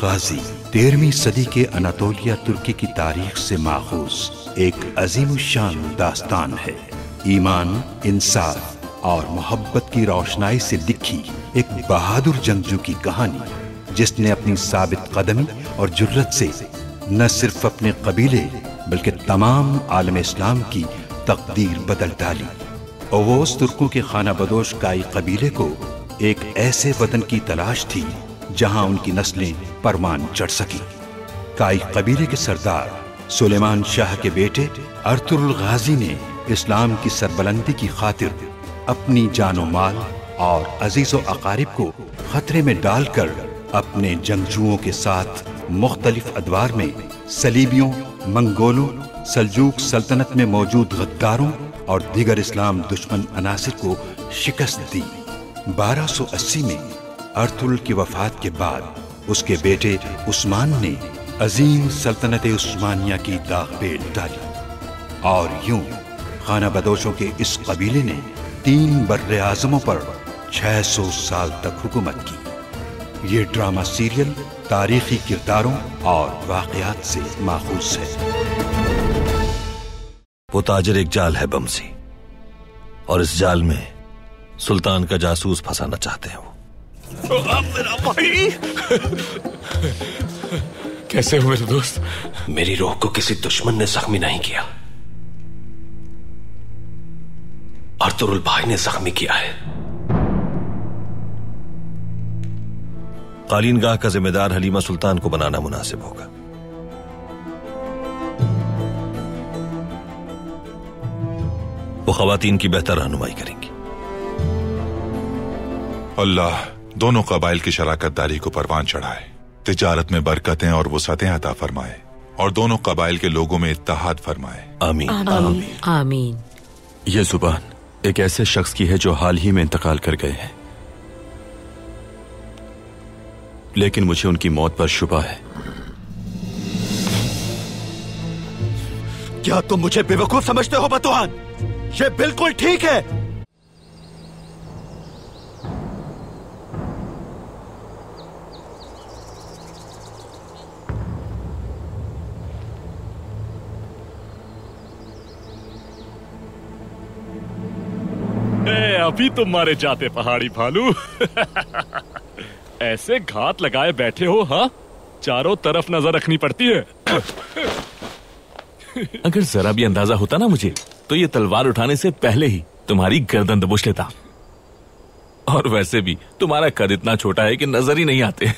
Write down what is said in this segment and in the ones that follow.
गाजी 13वीं सदी के अनातोलिया तुर्की की तारीख से माखूज एक अजीमुशान दास्तान है। ईमान, इंसाफ और मोहब्बत की रोशनाई से लिखी एक बहादुर जंगजू की कहानी, जिसने अपनी साबित कदमी और जुर्रत से न सिर्फ अपने कबीले बल्कि तमाम आलम इस्लाम की तकदीर बदल डाली। ओवोस तुर्कों के खाना बदोश काई कबीले को एक ऐसे वतन की तलाश थी जहां उनकी नस्लें परमान चढ़ सकी। काई कबीले के सरदार सुलेमान शाह के बेटे अर्तुरुल गाजी ने इस्लाम की सरबलंदी की खातिर अपनी जानो माल और अजीजो अकारिब को खतरे में डालकर अपने जंगजुओं के साथ मुख्तलिफ अदवार में सलीबियों, मंगोलों, सल्जूक सल्तनत में मौजूद गद्दारों और दीगर इस्लाम दुश्मन अनासिर को शिकस्त दी। 1280 में अर्तुरुल की वफात के बाद उसके बेटे उस्मान ने अजीम सल्तनत उस्मानिया की दाग पेल डाली और यूं खाना बदोशों के इस कबीले ने 3 बर्रे आज़मों पर 600 साल तक हुकूमत की। ये ड्रामा सीरियल तारीखी किरदारों और वाक़यात से माखूज है। वो ताजिर एक जाल है बमसी, और इस जाल में सुल्तान का जासूस फंसाना चाहते हैं वो। मेरा भाई कैसे हो मेरे दोस्त? मेरी रूह को किसी दुश्मन ने जख्मी नहीं किया, अर्तुरुल भाई ने जख्मी किया है। कालीनगाह का जिम्मेदार हलीमा सुल्तान को बनाना मुनासिब होगा। वो खवातीन की बेहतर रहनुमाई करेंगी। अल्लाह दोनों कबाइल की शराकत दारी को परवान चढ़ाए, तिजारत में बरकतें और वसअतें अता फरमाए और दोनों कबाइल के लोगों में इत्तेहाद फरमाए। आमीन आमीन आमीन। ये जुबान एक ऐसे शख्स की है जो हाल ही में इंतकाल कर गए हैं, लेकिन मुझे उनकी मौत पर शुबा है। क्या तुम मुझे बेवकूफ समझते हो बतवान? ये बिल्कुल ठीक है। अभी तुम मारे जाते पहाड़ी भालू। ऐसे घात लगाए बैठे हो, हाँ? चारों तरफ नजर रखनी पड़ती है। अगर जरा भी अंदाजा होता ना मुझे, तो ये तलवार उठाने से पहले ही तुम्हारी गर्दन दबोच लेता। और वैसे भी तुम्हारा कद इतना छोटा है कि नजर ही नहीं आते।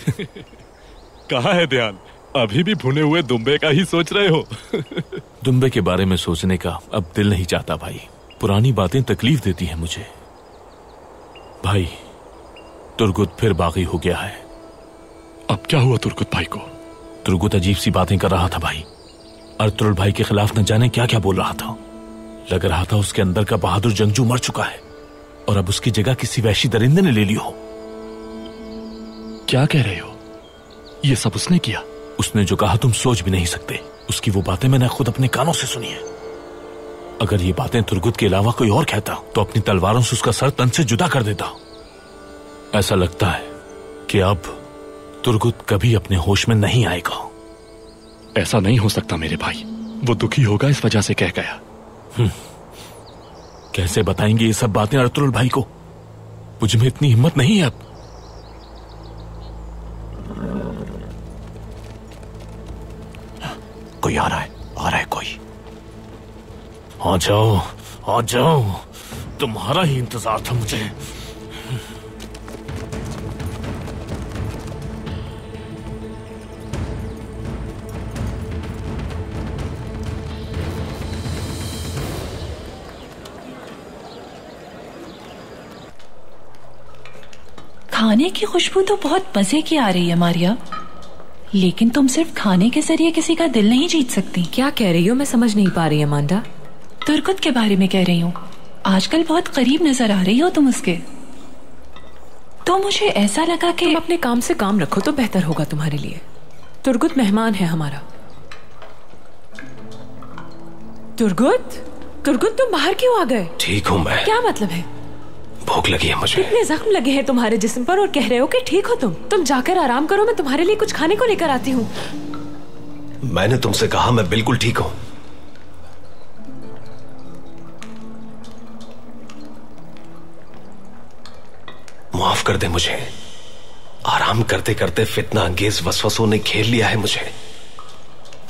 कहाँ है ध्यान? अभी भी भुने हुए दुम्बे का ही सोच रहे हो? दुम्बे के बारे में सोचने का अब दिल नहीं चाहता भाई। पुरानी बातें तकलीफ देती हैं मुझे। भाई, तुर्गुत फिर बागी हो गया है। अब क्या हुआ तुर्गुत भाई को? तुर्गुत अजीब सी बातें कर रहा था भाई। अर्तुरुल भाई के खिलाफ न जाने क्या क्या बोल रहा था। लग रहा था उसके अंदर का बहादुर जंगजू मर चुका है और अब उसकी जगह किसी वहशी दरिंदे ने ले ली हो। क्या कह रहे हो? ये सब उसने किया? उसने जो कहा तुम सोच भी नहीं सकते। उसकी वो बातें मैंने खुद अपने कानों से सुनी है। अगर ये बातें तुर्गुत के अलावा कोई और कहता तो अपनी तलवारों से उसका सर तन से जुदा कर देता। ऐसा लगता है कि अब तुर्गुत कभी अपने होश में नहीं आएगा। ऐसा नहीं हो सकता मेरे भाई। वो दुखी होगा इस वजह से कह गया। कैसे बताएंगे ये सब बातें अर्तुरुल भाई को? मुझ में इतनी हिम्मत नहीं है अब। कोई आ रहा है कोई। आ जाओ, तुम्हारा ही इंतजार था मुझे। खाने की खुशबू तो बहुत मजे की आ रही है मारिया, लेकिन तुम सिर्फ खाने के जरिए किसी का दिल नहीं जीत सकती। क्या कह रही हो? मैं समझ नहीं पा रही अमांडा। तुर्गुत के बारे में कह रही हूँ। आजकल बहुत करीब नजर आ रही हो तुम उसके। तो मुझे ऐसा लगा कि तुम अपने काम से काम रखो तो बेहतर होगा तुम्हारे लिए। तुर्गुत मेहमान है हमारा। तुर्गुत तुम बाहर क्यों आ गए? ठीक हूँ मैं। क्या मतलब है? भूख लगी है मुझे। इतने जख्म लगे हैं तुम्हारे जिस्म पर और कह रहे हो कि ठीक हो तुम जाकर आराम करो, मैं तुम्हारे लिए कुछ खाने को लेकर आती हूँ। मैंने तुमसे कहा मैं बिल्कुल ठीक हूं। माफ कर दे मुझे। आराम करते करते फितना अंगेज वसवसों ने घेर लिया है मुझे।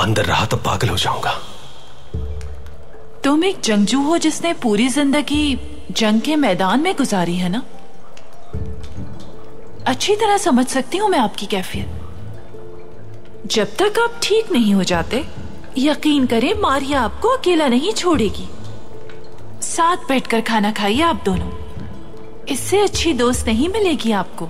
अंदर रहा तो पागल हो जाऊंगा। तुम एक जंगजू हो जिसने पूरी जिंदगी जंग के मैदान में गुजारी है ना। अच्छी तरह समझ सकती हूं मैं आपकी कैफियत। जब तक आप ठीक नहीं हो जाते, यकीन करें मारिया आपको अकेला नहीं छोड़ेगी। साथ बैठकर खाना खाइए आप दोनों। इससे अच्छी दोस्त नहीं मिलेगी आपको।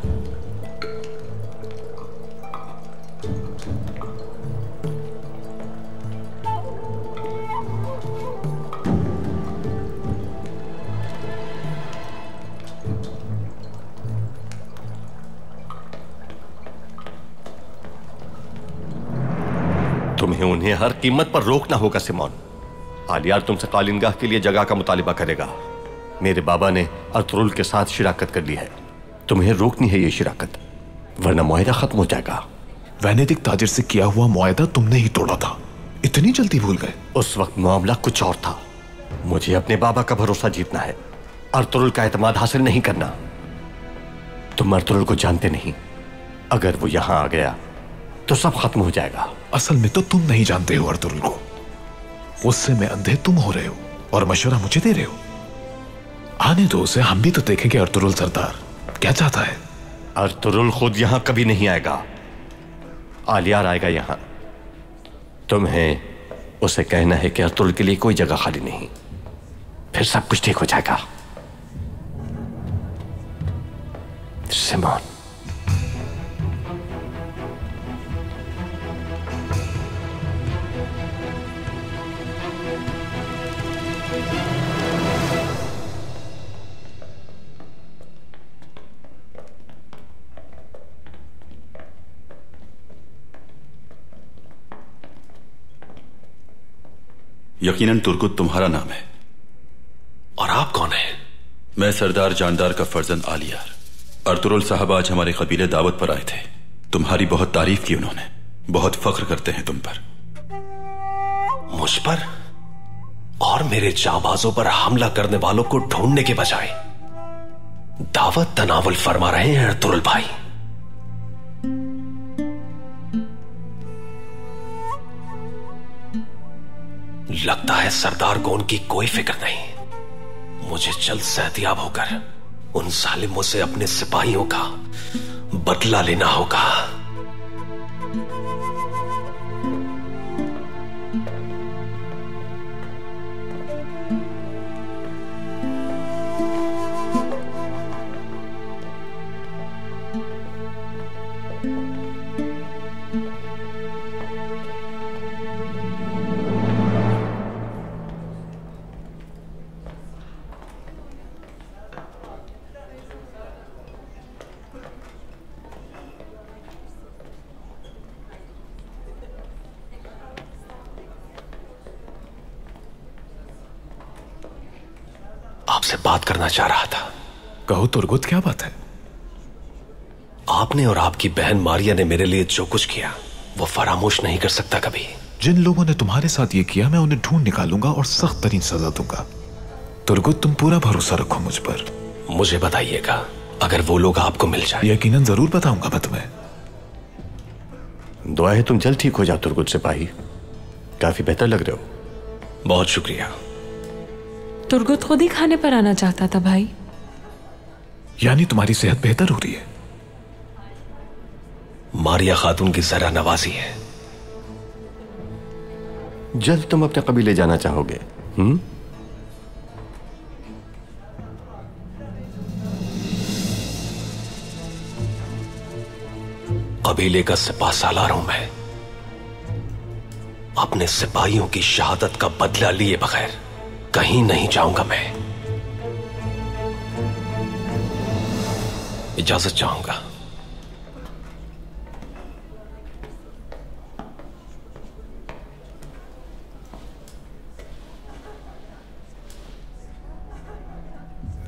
तुम्हें उन्हें हर कीमत पर रोकना होगा सिमोन। आलियार तुमसे कालिनगाह के लिए जगह का मुतालिबा करेगा। मेरे बाबा ने अर्थरुल के साथ शिराकत कर ली है। तुम्हें रोकनी है ये शिराकत, वरना मुआहदा खत्म हो जाएगा। वेनेडिक्ट ताजिर से किया हुआ मुआहदा तुमने ही तोड़ा था, इतनी जल्दी भूल गए? उस वक्त मामला कुछ और था। मुझे अपने बाबा का भरोसा जीतना है, अर्थरुल का एतमाद हासिल नहीं करना। तुम अर्थरुल को जानते नहीं, अगर वो यहां आ गया तो सब खत्म हो जाएगा। असल में तो तुम नहीं जानते हो अर्थरुल को। गुस्से में अंधे तुम हो रहे हो और मशवरा मुझे दे रहे हो। आने दो उसे, हम भी तो देखेंगे अर्थरुल सरदार क्या चाहता है। अर्थरुल खुद यहां कभी नहीं आएगा, आलियार आएगा यहां। तुम्हें उसे कहना है कि अर्थरुल के लिए कोई जगह खाली नहीं, फिर सब कुछ ठीक हो जाएगा। सिमोन, यकीनन तुर्गुत तुम्हारा नाम है। और आप कौन हैं? मैं सरदार जानदार का फर्जंद आलियार। अर्थरुल साहब आज हमारे कबीले दावत पर आए थे। तुम्हारी बहुत तारीफ की उन्होंने, बहुत फख्र करते हैं तुम पर। मुझ पर और मेरे जाबाजों पर हमला करने वालों को ढूंढने के बजाय दावत तनावुल फरमा रहे हैं अर्थरुल भाई। लगता है सरदार को उनकी कोई फिक्र नहीं। मुझे जल्द सेहतियाब होकर उन जालिमों से अपने सिपाहियों का बदला लेना होगा। आपसे बात करना चाह रहा था। कहो तुर्गुत, क्या बात है? आपने और आपकी बहन मारिया ने मेरे लिए जो कुछ किया वो फरामोश नहीं कर सकता कभी। जिन लोगों ने तुम्हारे साथ ये किया मैं उन्हें ढूंढ निकालूंगा और सख्त तरीन सजा दूंगा। तुर्गुत, तुम पूरा भरोसा रखो मुझ पर। मुझे बताइएगा अगर वो लोग आपको मिल जाए। यकीनन जरूर बताऊंगा मैं तुम्हें। दुआ है तुम जल्द ठीक हो जाओ तुर्गुत सिपाही, काफी बेहतर लग रहे हो। बहुत शुक्रिया। तुर्गुत खुद ही खाने पर आना चाहता था भाई। यानी तुम्हारी सेहत बेहतर हो रही है? मारिया खातून की जरा नवाजी है। जल्द तुम अपने कबीले जाना चाहोगे? कबीले का सिपा सालार हूं मैं। अपने सिपाहियों की शहादत का बदला लिए बगैर कहीं नहीं जाऊंगा मैं। इजाजत चाहूंगा।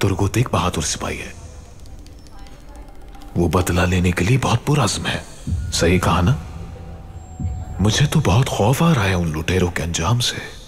तुर्गुत एक बहादुर सिपाही है। वो बदला लेने के लिए बहुत पुरअज़्म है। सही कहा ना? मुझे तो बहुत खौफ आ रहा है उन लुटेरों के अंजाम से।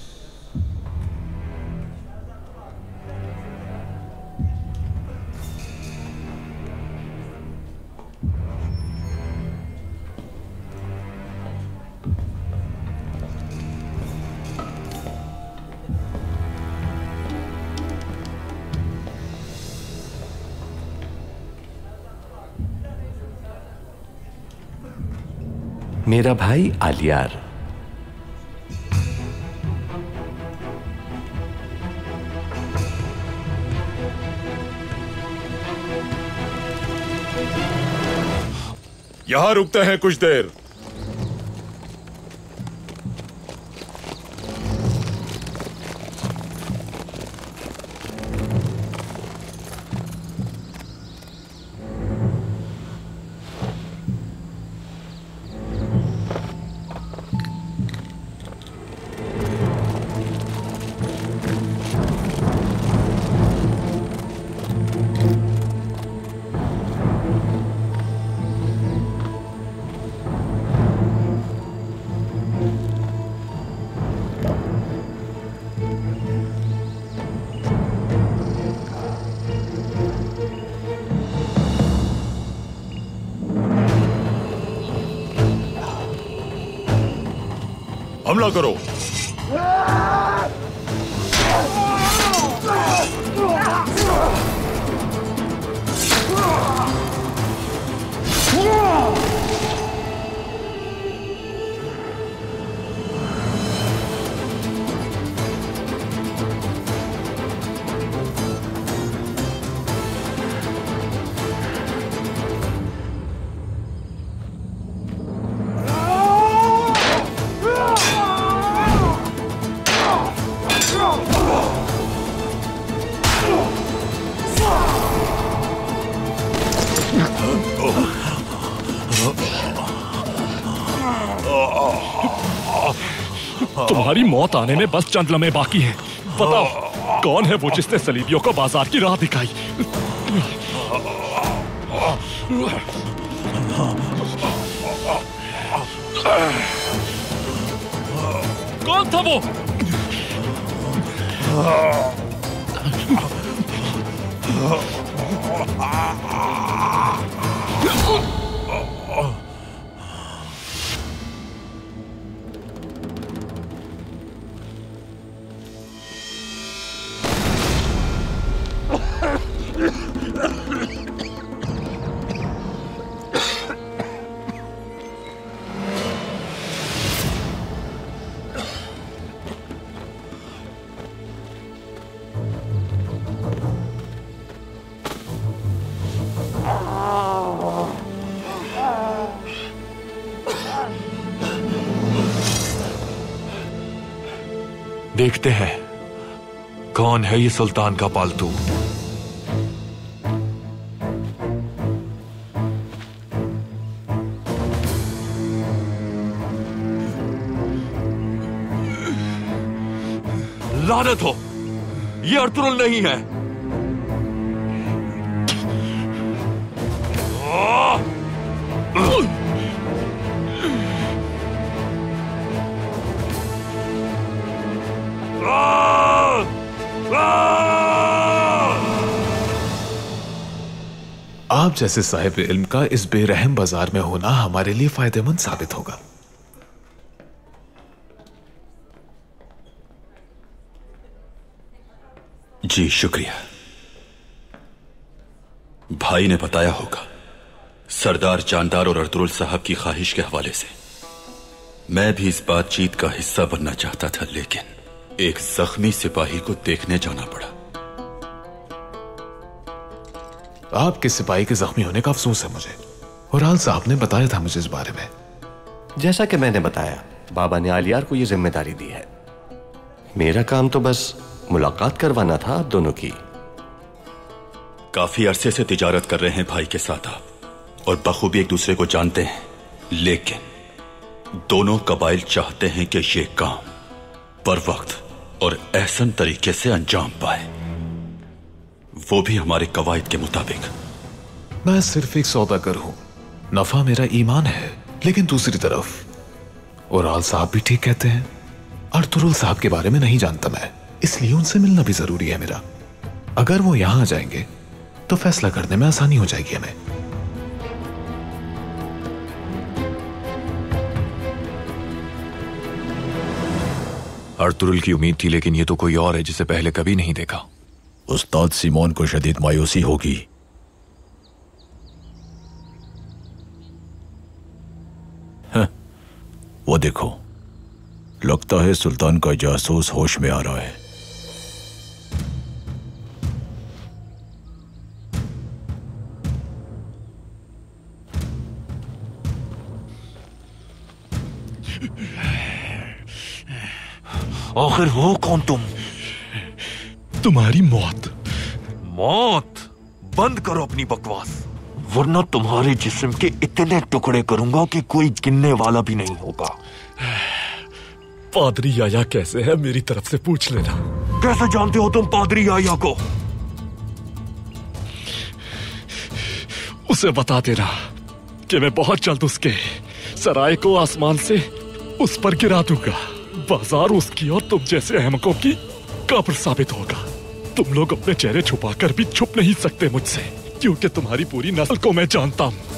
मेरा भाई आलियार, यहां रुकते हैं कुछ देर। हमला करो। तुम्हारी मौत आने में बस चंद लम्हे बाकी हैं। बताओ कौन है वो जिसने सलीबियों को बाजार की राह दिखाई? कौन था वो? देखते हैं कौन है ये सुल्तान का पालतू। लानत हो, ये अर्तुरुल नहीं है। आप जैसे साहिब इल्म का इस बेरहम बाजार में होना हमारे लिए फायदेमंद साबित होगा। जी शुक्रिया। भाई ने बताया होगा सरदार जानदार और अर्तुरुल साहब की ख्वाहिश के हवाले से मैं भी इस बातचीत का हिस्सा बनना चाहता था, लेकिन एक जख्मी सिपाही को देखने जाना पड़ा। आपके सिपाही के जख्मी होने का अफसोस है मुझे, और आल साहब ने बताया था मुझे इस बारे में। जैसा कि मैंने बताया, बाबा ने आलियार को यह जिम्मेदारी दी है। मेरा काम तो बस मुलाकात करवाना था आप दोनों की। काफी अरसे से तिजारत कर रहे हैं भाई के साथ आप, और बखूबी एक दूसरे को जानते हैं, लेकिन दोनों कबाइल चाहते हैं कि ये काम पर वक्त और एहसन तरीके से अंजाम पाए। वो भी हमारे कवायद के मुताबिक। मैं सिर्फ एक सौदागर हूं, नफा मेरा ईमान है। लेकिन दूसरी तरफ ओराल साहब भी ठीक कहते हैं। अर्तुरुल साहब के बारे में नहीं जानता मैं, इसलिए उनसे मिलना भी जरूरी है मेरा। अगर वो यहां आ जाएंगे तो फैसला करने में आसानी हो जाएगी हमें। अर्तुरुल की उम्मीद थी, लेकिन ये तो कोई और है जिसे पहले कभी नहीं देखा। उस्ताद सिमोन को शदीद मायूसी होगी। वो देखो, लगता है सुल्तान का जासूस होश में आ रहा है। आखिर हो कौन तुम? तुम्हारी मौत। मौत? बंद करो अपनी बकवास, वरना तुम्हारे जिस्म के इतने टुकड़े करूंगा कि कोई गिनने वाला भी नहीं होगा। पादरी याया कैसे है मेरी तरफ से पूछ लेना। कैसे जानते हो तुम पादरी याया को? उसे बता देना कि मैं बहुत जल्द उसके सराय को आसमान से उस पर गिरा दूंगा। बाजार उसकी और तुम जैसे अहमकों की कब्र साबित होगा। तुम लोग अपने चेहरे छुपाकर भी छुप नहीं सकते मुझसे, क्योंकि तुम्हारी पूरी नस्ल को मैं जानता हूं।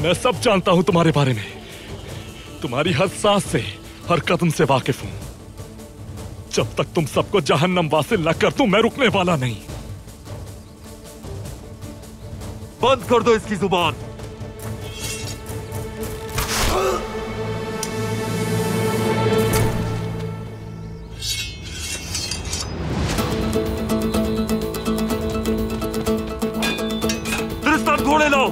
मैं सब जानता हूं तुम्हारे बारे में। तुम्हारी हर सांस से, हर कदम से वाकिफ हूं। जब तक तुम सबको जहन्नम वासिल न कर दूं, मैं रुकने वाला नहीं। बंद कर दो इसकी जुबान। तिरिस्तान घोड़े लो।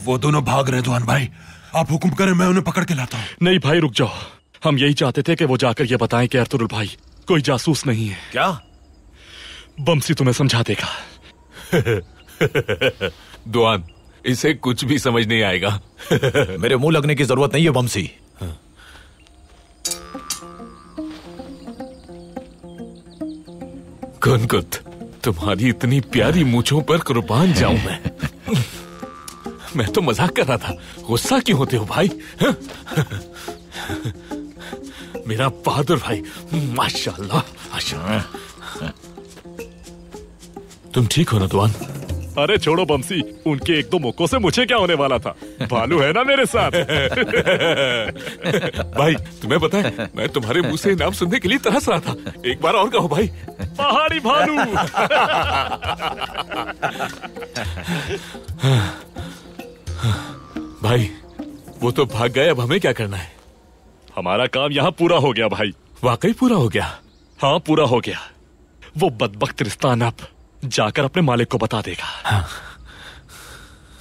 वो दोनों भाग रहे दुआन भाई, आप हुक्म करें मैं उन्हें पकड़ के लाता हूँ। नहीं भाई रुक जाओ, हम यही चाहते थे कि वो जाकर ये बताएं कि अर्तुरुल भाई कोई जासूस नहीं है। क्या? बमसी तुम्हें समझा देगा। दुआन, इसे कुछ भी समझ नहीं आएगा। मेरे मुंह लगने की जरूरत नहीं है बमसी। कुनकुत, तुम्हारी इतनी प्यारी मूंछों पर कुर्बान जाऊं मैं। मैं तो मजाक कर रहा था, गुस्सा क्यों होते हो भाई? मेरा बहादुर भाई, माशाल्लाह माशाल्लाह। तुम ठीक हो ना दुआन? अरे छोड़ो बमसी, उनके एक दो मुक्कों से मुझे क्या होने वाला था। भालू है ना मेरे साथ। भाई तुम्हें पता है, मैं तुम्हारे मुंह से नाम सुनने के लिए तरस रहा था। एक बार और कहो भाई। पहाड़ी भालू। भाई वो तो भाग गए, अब हमें क्या करना है? हमारा काम यहाँ पूरा हो गया भाई। वाकई पूरा हो गया? हाँ पूरा हो गया। वो बदबख्त रिस्तान अब जाकर अपने मालिक को बता देगा। हाँ।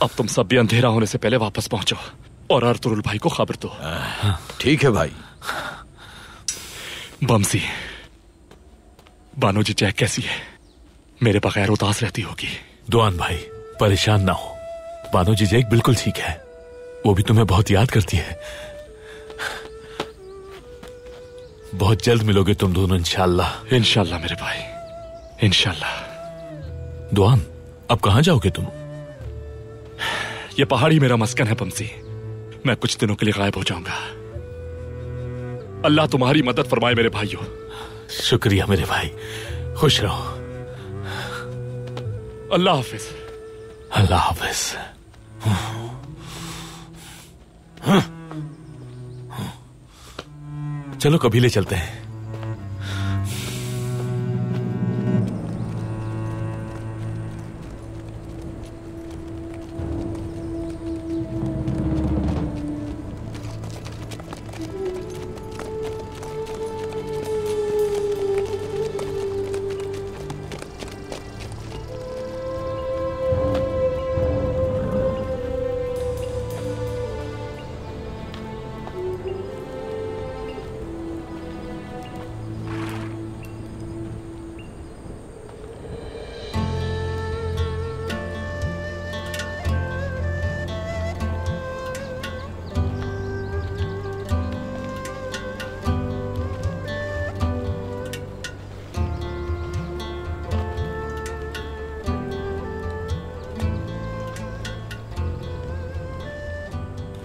अब तुम सब भी अंधेरा होने से पहले वापस पहुंचो और अर्तुरुल भाई को खबर दो। ठीक है भाई। बमसी, बानोजी जैक कैसी है? मेरे बगैर उदास रहती होगी। दुआन भाई परेशान ना हो, बानोजी जैक बिल्कुल ठीक है। वो भी तुम्हें बहुत याद करती है। बहुत जल्द मिलोगे तुम दोनों इंशाल्लाह। इंशाल्लाह मेरे भाई, इंशाल्लाह। दुआन, अब कहां जाओगे तुम? ये पहाड़ी मेरा मस्कन है बमसी। मैं कुछ दिनों के लिए गायब हो जाऊंगा। अल्लाह तुम्हारी मदद फरमाए मेरे भाइयों। शुक्रिया मेरे भाई, खुश रहो। अल्लाह हाफिज। अल्लाह हाफिज। चलो कबीले चलते हैं।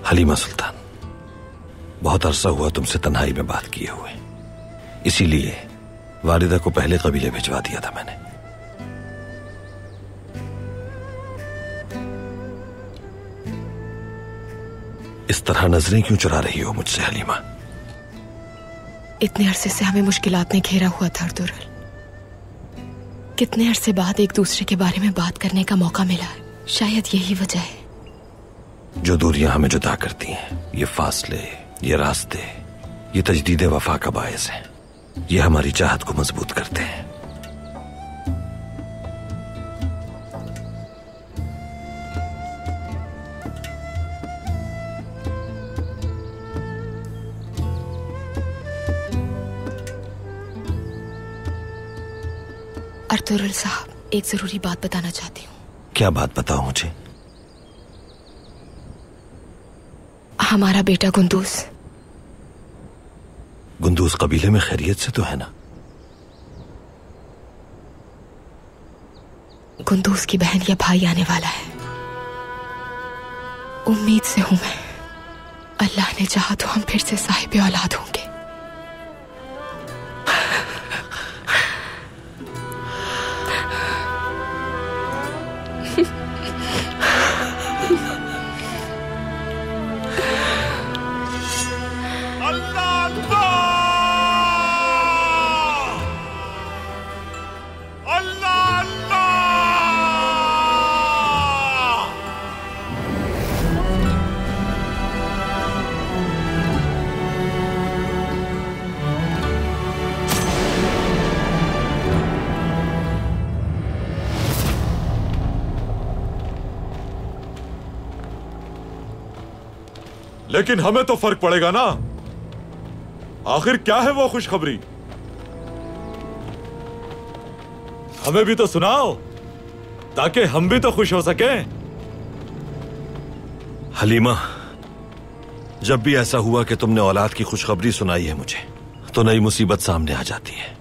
हलीमा सुल्तान, बहुत अरसा हुआ तुमसे तन्हाई में बात किए हुए, इसीलिए वालिदा को पहले कबीले भिजवा दिया था मैंने। इस तरह नजरें क्यों चुरा रही हो मुझसे हलीमा? इतने अरसे से हमें मुश्किलात ने घेरा हुआ था अर्तुरुल। कितने अरसे बाद एक दूसरे के बारे में बात करने का मौका मिला। शायद यही वजह है। जो दूरियां हमें जुदा करती हैं, ये फासले, ये रास्ते, ये तजदीद वफा का बायस है। ये हमारी चाहत को मजबूत करते हैं। अर्तुरुल साहब, एक जरूरी बात बताना चाहती हूँ। क्या बात बताओ मुझे? हमारा बेटा गुंदूस। गुंदूस कबीले में खैरियत से तो है ना? गुंदूस की बहन या भाई आने वाला है। उम्मीद से हूं मैं, अल्लाह ने चाहा तो हम फिर से साहिब औलाद होंगे। लेकिन हमें तो फर्क पड़ेगा ना। आखिर क्या है वो खुशखबरी? हमें भी तो सुनाओ, ताकि हम भी तो खुश हो सकें। हलीमा, जब भी ऐसा हुआ कि तुमने औलाद की खुशखबरी सुनाई है मुझे, तो नई मुसीबत सामने आ जाती है।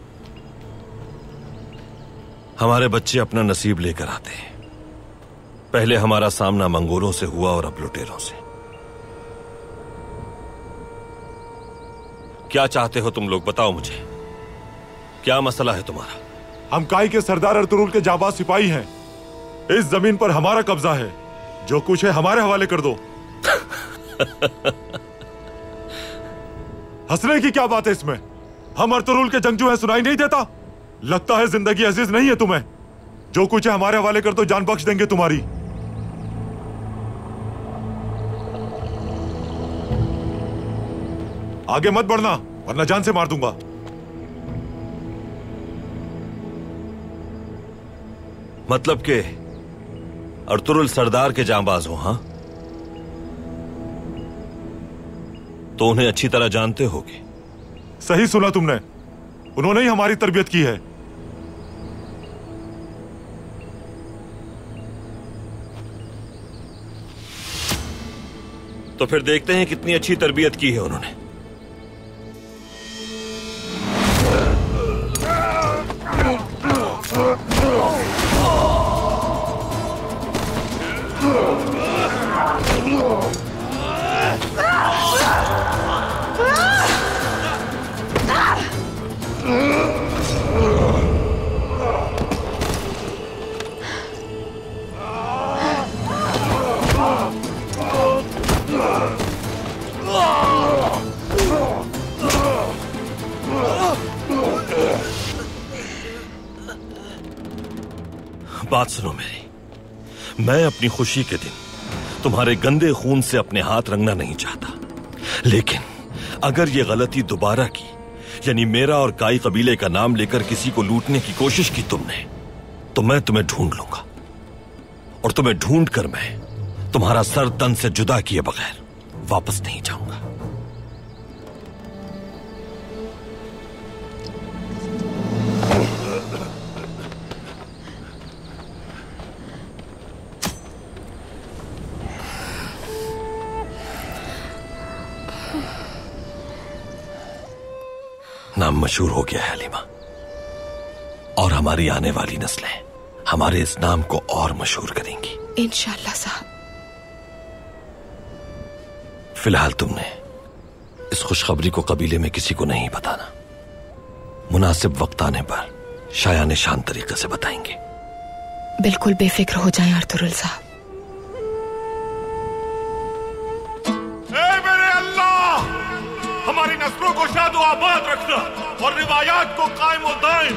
हमारे बच्चे अपना नसीब लेकर आते हैं। पहले हमारा सामना मंगोलों से हुआ और अब लुटेरों से। क्या चाहते हो तुम लोग, बताओ मुझे, क्या मसला है तुम्हारा? हम काई के सरदार अर्तुरुल के जाबाज सिपाही हैं। इस जमीन पर हमारा कब्जा है, जो कुछ है हमारे हवाले कर दो। हंसने की क्या बात है इसमें? हम अर्तुरुल के जंगजू हैं, सुनाई नहीं देता? लगता है जिंदगी अजीज नहीं है तुम्हें। जो कुछ है हमारे हवाले कर दो, जान बख्श देंगे तुम्हारी। आगे मत बढ़ना वरना जान से मार दूंगा। मतलब के अर्तुरुल सरदार के जांबाज हो? हाँ, तो उन्हें अच्छी तरह जानते होगे। सही सुना तुमने, उन्होंने ही हमारी तरबियत की है। तो फिर देखते हैं कितनी अच्छी तरबियत की है उन्होंने। बात सुनो मेरी, मैं अपनी खुशी के दिन तुम्हारे गंदे खून से अपने हाथ रंगना नहीं चाहता, लेकिन अगर ये गलती दोबारा की, यानी मेरा और काई कबीले का नाम लेकर किसी को लूटने की कोशिश की तुमने, तो मैं तुम्हें ढूंढ लूंगा और तुम्हें ढूंढ कर मैं तुम्हारा सर तन से जुदा किए बगैर वापस नहीं जाऊंगा। नाम मशहूर हो गया है हलीमा, और हमारी आने वाली नस्लें हमारे इस नाम को और मशहूर करेंगी इंशाअल्लाह साहब। फिलहाल तुमने इस खुशखबरी को कबीले में किसी को नहीं बताना। मुनासिब वक्त आने पर शायाने शान तरीके से बताएंगे। बिल्कुल बेफिक्र हो जाएं अर्तुरुल साहब। मेरे अल्लाह, हमारी नस्लों को शादो आबाद रखना और रिवायात को कायम व दायम।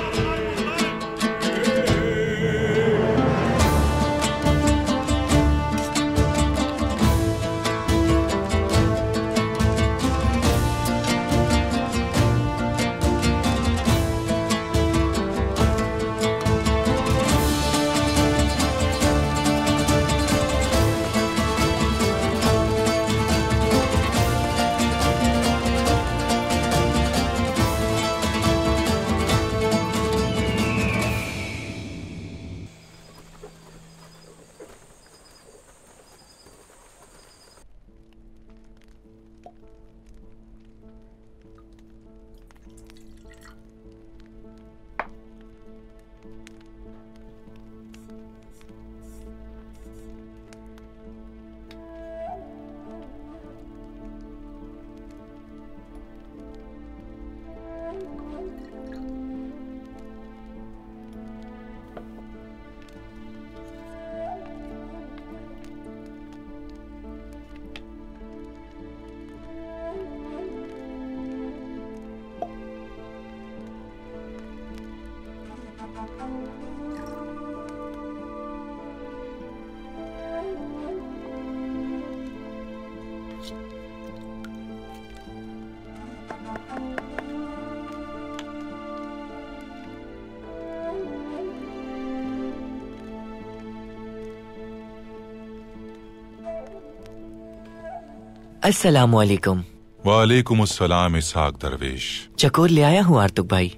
अस्सलामुअलैकुम। वालेकुम अस्सलाम इसहाक दरवेश। चकोर ले आया हूँ आर्तुक भाई।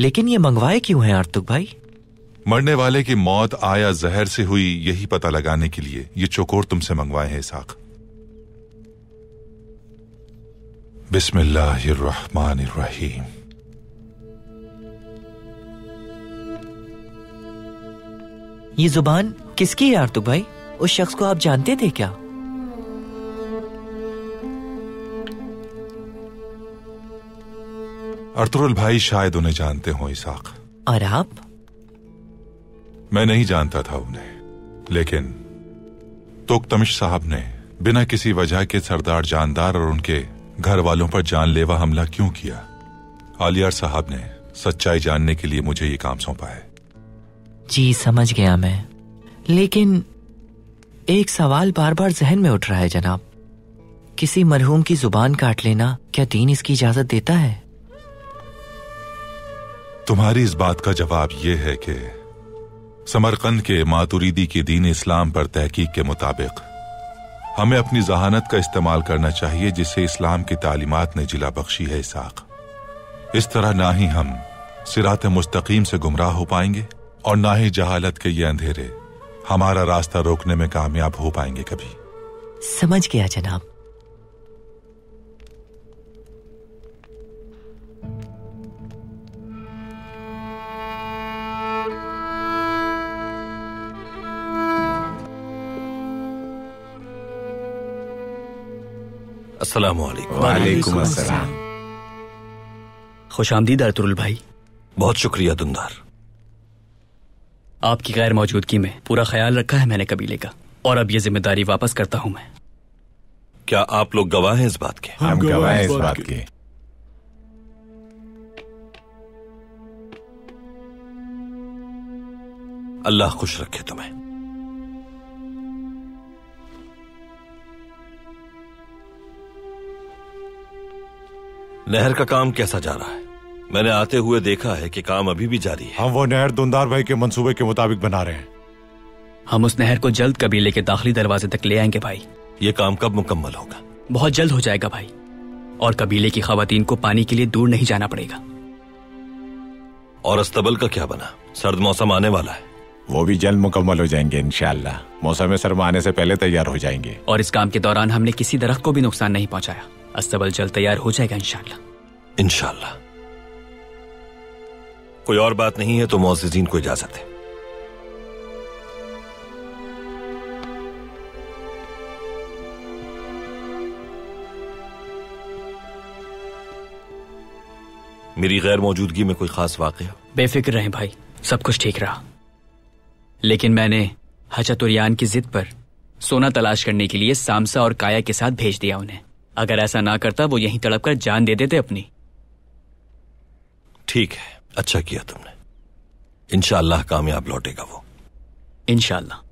लेकिन ये मंगवाए क्यों हैं आर्तुक भाई? मरने वाले की मौत आया जहर से हुई, यही पता लगाने के लिए ये चोकोर तुमसे मंगवाए हैं इसहाक। बिस्मिल्लाहिर्रहमानिर्रहीम। ये जुबान किसकी है आर्तुक भाई? उस शख्स को आप जानते थे क्या? अर्तुरुल भाई शायद उन्हें जानते हो इसाक। और आप? मैं नहीं जानता था उन्हें, लेकिन तुगतमिश साहब ने बिना किसी वजह के सरदार जानदार और उनके घर वालों पर जानलेवा हमला क्यों किया? आलियार साहब ने सच्चाई जानने के लिए मुझे ये काम सौंपा है। जी समझ गया मैं, लेकिन एक सवाल बार बार जहन में उठ रहा है जनाब। किसी मरहूम की जुबान काट लेना, क्या दीन इसकी इजाजत देता है? तुम्हारी इस बात का जवाब यह है कि समरकंद के मातुरीदी की दीन इस्लाम पर तहकीक के मुताबिक हमें अपनी जहानत का इस्तेमाल करना चाहिए, जिसे इस्लाम की तालीमात ने जिला बख्शी है इसाक। इस तरह ना ही हम सिरात मुस्तकीम से गुमराह हो पाएंगे और ना ही जहालत के ये अंधेरे हमारा रास्ता रोकने में कामयाब हो पाएंगे कभी। समझ गया जनाब। अस्सलामुअलैकुम। खुशामदीद अर्तुरुल भाई। बहुत शुक्रिया दुंदार। आपकी गैर मौजूदगी में पूरा ख्याल रखा है मैंने कबीले का, और अब ये जिम्मेदारी वापस करता हूं मैं। क्या आप लोग गवाह हैं इस बात के? हम गवाह हैं इस बात के। अल्लाह खुश रखे तुम्हें। नहर का काम कैसा जा रहा है? मैंने आते हुए देखा है कि काम अभी भी जारी है। हम वो नहर दुंदार भाई के मंसूबे के मुताबिक बना रहे हैं। हम उस नहर को जल्द कबीले के दाखिली दरवाजे तक ले आएंगे भाई। ये काम कब मुकम्मल होगा? बहुत जल्द हो जाएगा भाई, और कबीले की खवातीन को पानी के लिए दूर नहीं जाना पड़ेगा। और अस्तबल का क्या बना? सर्द मौसम आने वाला है। वो भी जल्द मुकम्मल हो जाएंगे इंशाअल्लाह। मौसम सरमा आने से पहले तैयार हो जाएंगे। और इस काम के दौरान हमने किसी दरख्त को भी नुकसान नहीं पहुंचाया। अस्तबल जल्द तैयार हो जाएगा इंशाअल्लाह। इंशाअल्लाह। कोई और बात नहीं है तो मुअज़्ज़िज़ीन को इजाजत है। मेरी गैर मौजूदगी में कोई खास वाक़या? बेफिक्र रहें भाई, सब कुछ ठीक रहा। लेकिन मैंने हजतुरियान की जिद पर सोना तलाश करने के लिए सामसा और काया के साथ भेज दिया उन्हें। अगर ऐसा ना करता वो यहीं तड़प कर जान दे देते अपनी। ठीक है, अच्छा किया तुमने। इंशाअल्लाह कामयाब लौटेगा वो। इंशाअल्लाह।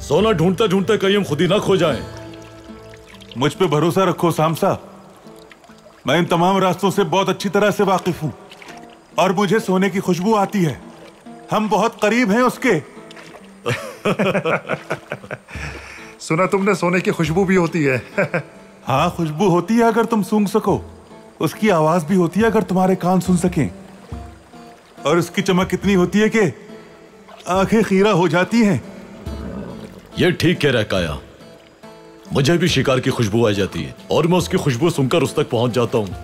सोना ढूंढते ढूंढते कहीं हम खुद ही ना खो जाएं। मुझ पे भरोसा रखो सामसा। मैं इन तमाम रास्तों से बहुत अच्छी तरह से वाकिफ हूं और मुझे सोने की खुशबू आती है। हम बहुत करीब हैं उसके। सुना तुमने सोने की खुशबू भी होती है। हाँ, खुशबू होती है अगर तुम सूंघ सको। उसकी आवाज भी होती है अगर तुम्हारे कान सुन सकें। और उसकी चमक इतनी होती है कि आंखें खीरा हो जाती हैं। ये ठीक कह रहा है काया। मुझे भी शिकार की खुशबू आ जाती है और मैं उसकी खुशबू सुनकर उस तक पहुंच जाता हूँ।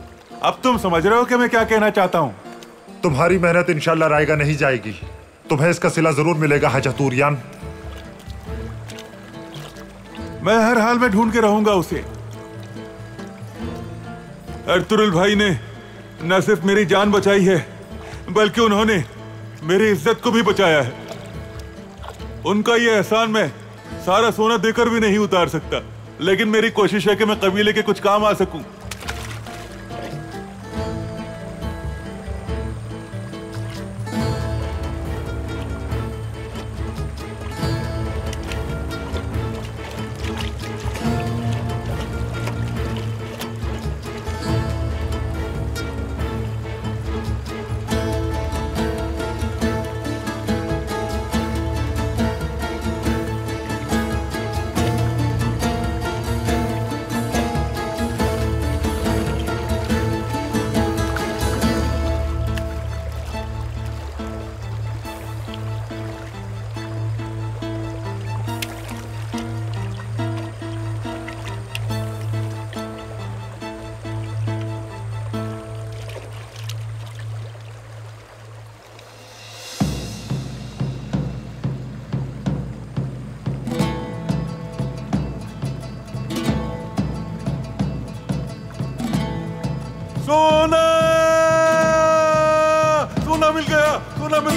अब तुम समझ रहे हो कि मैं क्या कहना चाहता हूँ? तुम्हारी मेहनत इंशाल्लाह रायगा नहीं जाएगी। तुम्हें इसका सिला जरूर मिलेगा हजतुरियान। मैं हर हाल में ढूंढ के रहूंगा उसे। अर्तुरुल भाई ने न सिर्फ मेरी जान बचाई है बल्कि उन्होंने मेरी इज्जत को भी बचाया है। उनका ये एहसान मैं सारा सोना देकर भी नहीं उतार सकता, लेकिन मेरी कोशिश है कि मैं कबीले के कुछ काम आ सकूं।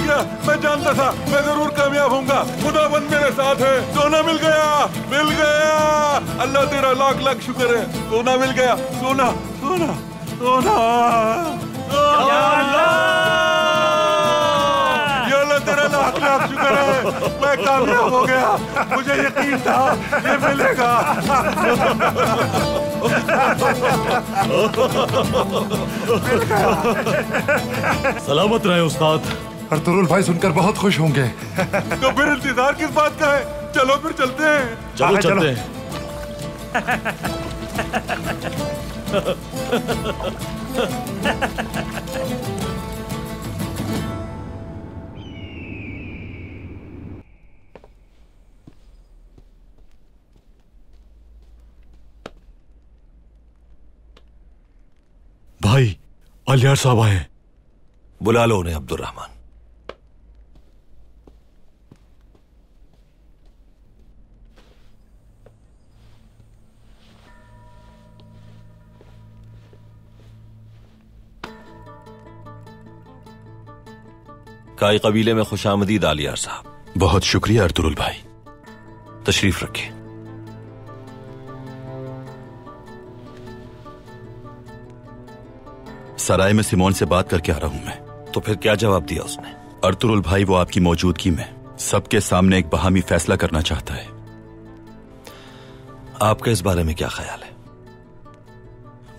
गया, मैं जानता था मैं जरूर कामयाब होऊंगा। खुदाबंद मेरे साथ है। सोना मिल गया, मिल गया। अल्लाह तेरा लाख लाख शुक्र है। सोना मिल गया, सोना सोना सोना। या अल्लाह तेरा लाख लाख शुक्र है, मैं कामयाब हो गया। मुझे यकीन था ये मिलेगा। सलामत रहे उस्ताद। अर्तुरुल भाई सुनकर बहुत खुश होंगे। तो फिर इंतजार किस बात का है? चलो फिर चलते हैं। चलो चलते हैं। भाई, अलियार साहब आए। बुला लो उन्हें अब्दुर्रहमान। काई कबीले में खुशामदीद आलियार साहब। बहुत शुक्रिया अर्तुरुल भाई। तशरीफ रखें। सराय में सिमोन से बात करके आ रहा हूं मैं। तो फिर क्या जवाब दिया उसने? अर्तुरुल भाई वो आपकी मौजूदगी में सबके सामने एक बहामी फैसला करना चाहता है। आपका इस बारे में क्या ख्याल है?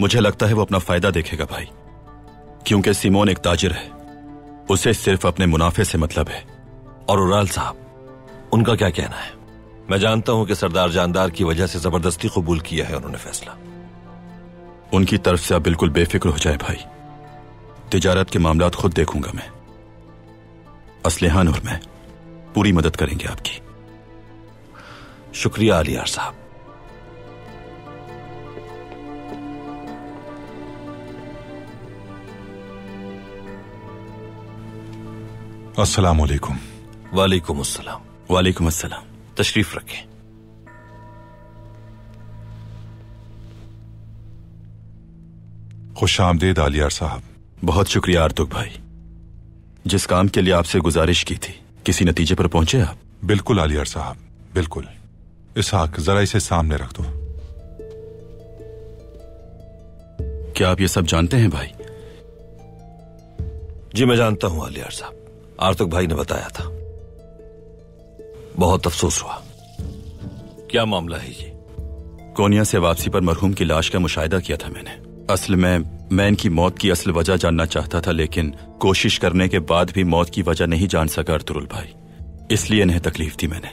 मुझे लगता है वो अपना फायदा देखेगा भाई, क्योंकि सिमोन एक ताजिर है, उसे सिर्फ अपने मुनाफे से मतलब है। और उराल साहब, उनका क्या कहना है? मैं जानता हूं कि सरदार जानदार की वजह से जबरदस्ती कबूल किया है उन्होंने फैसला। उनकी तरफ से आप बिल्कुल बेफिक्र हो जाए भाई। तिजारत के मामलात खुद देखूंगा मैं। असलिहान और मैं पूरी मदद करेंगे आपकी। शुक्रिया आलियार साहब। अस्सलाम वालेकुम। वालेकुम अस्सलाम। वालेकुम अस्सलाम। तशरीफ रखें। खुश आमदीद आलियार साहब। बहुत शुक्रिया आर्तुक भाई। जिस काम के लिए आपसे गुजारिश की थी, किसी नतीजे पर पहुंचे आप? बिल्कुल आलियार साहब, बिल्कुल। इसहाक, जरा इसे सामने रख दो। क्या आप ये सब जानते हैं भाई? जी मैं जानता हूं आलियार साहब। आर्तुक भाई ने बताया था। बहुत अफसोस हुआ। क्या मामला है ये? कोनिया से वापसी पर मरहूम की लाश का मुशाहिदा किया था मैंने। असल में मैं इनकी मौत की असल वजह जानना चाहता था, लेकिन कोशिश करने के बाद भी मौत की वजह नहीं जान सका अर्तुरुल भाई, इसलिए इन्हें तकलीफ दी मैंने।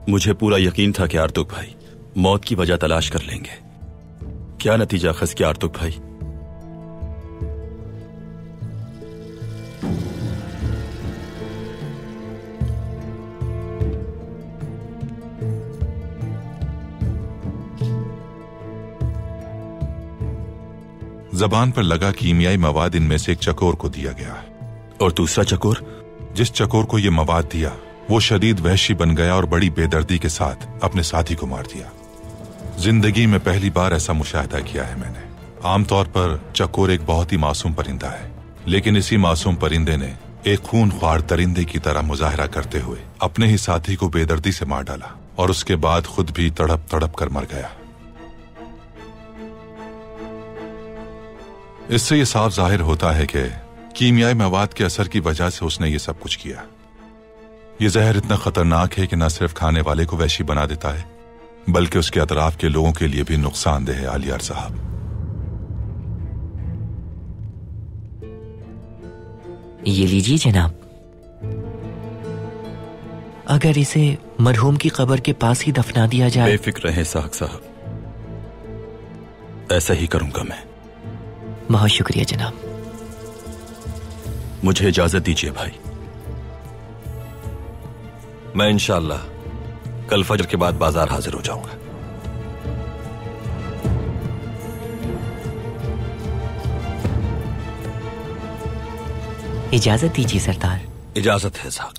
मुझे पूरा यकीन था कि आर्तुक भाई मौत की वजह तलाश कर लेंगे। क्या नतीजा खस किया आर्तुक भाई? जबान पर लगा कीमियाई मवाद इनमें से एक चकोर को दिया गया। और दूसरा चकोर? जिस चकोर को यह मवाद दिया वो शदीद वहशी बन गया और बड़ी बेदर्दी के साथ अपने साथी को मार दिया। जिंदगी में पहली बार ऐसा मुशाहिदा किया है मैंने। आमतौर पर चकोर एक बहुत ही मासूम परिंदा है, लेकिन इसी मासूम परिंदे ने एक खूनख्वार दरिंदे की तरह मुजाहरा करते हुए अपने ही साथी को बेदर्दी से मार डाला और उसके बाद खुद भी तड़प तड़प कर मर गया। इससे यह साफ जाहिर होता है कि कीमियाई मवाद के असर की वजह से उसने ये सब कुछ किया। यह जहर इतना खतरनाक है कि न सिर्फ खाने वाले को वहशी बना देता है, बल्कि उसके अतराफ के लोगों के लिए भी नुकसानदेह है आलियार साहब। ये लीजिए जनाब। अगर इसे मरहूम की कब्र के पास ही दफना दिया जाए। बेफिक्र रहें साहब साहब, ऐसा ही करूंगा मैं। बहुत शुक्रिया जनाब। मुझे इजाजत दीजिए भाई। मैं इंशाअल्लाह कल फजर के बाद बाजार हाजिर हो जाऊंगा। इजाजत दीजिए सरदार। इजाजत है साहब।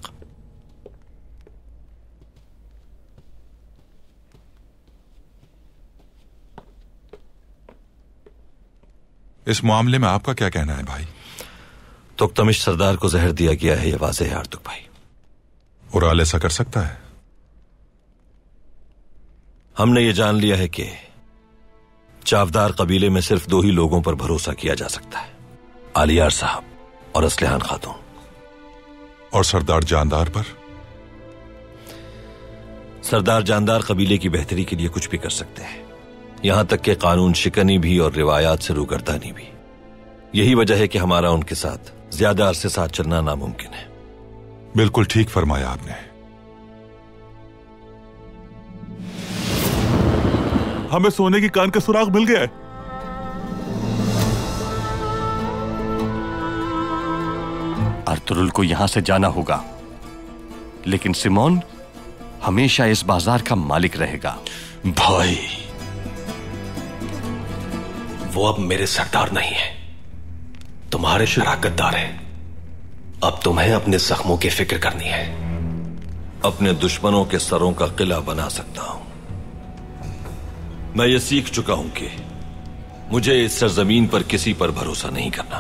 इस मामले में आपका क्या कहना है भाई? तुक्तमिश सरदार को जहर दिया गया है, यह वाज़ेह है आर्तुक भाई। उराल ऐसा कर सकता है? हमने ये जान लिया है कि चावदार कबीले में सिर्फ 2 ही लोगों पर भरोसा किया जा सकता है, आलियार साहब और असलहान खातून। और सरदार जानदार पर? सरदार जानदार कबीले की बेहतरी के लिए कुछ भी कर सकते हैं, यहां तक कि कानून शिकनी भी और रिवायात से रूगर्दानी भी। यही वजह है कि हमारा उनके साथ ज्यादा अरसे साथ चलना नामुमकिन है। बिल्कुल ठीक फरमाया आपने। हमें सोने की कान का सुराग मिल गया है। अर्तुरुल को यहां से जाना होगा, लेकिन सिमोन हमेशा इस बाजार का मालिक रहेगा। भाई, वो अब मेरे सरदार नहीं है, तुम्हारे शराकतदार हैं। अब तुम्हें अपने जख्मों की फिक्र करनी है। अपने दुश्मनों के सरों का किला बना सकता हूं। मैं ये सीख चुका हूं कि मुझे इस सरजमीन पर किसी पर भरोसा नहीं करना।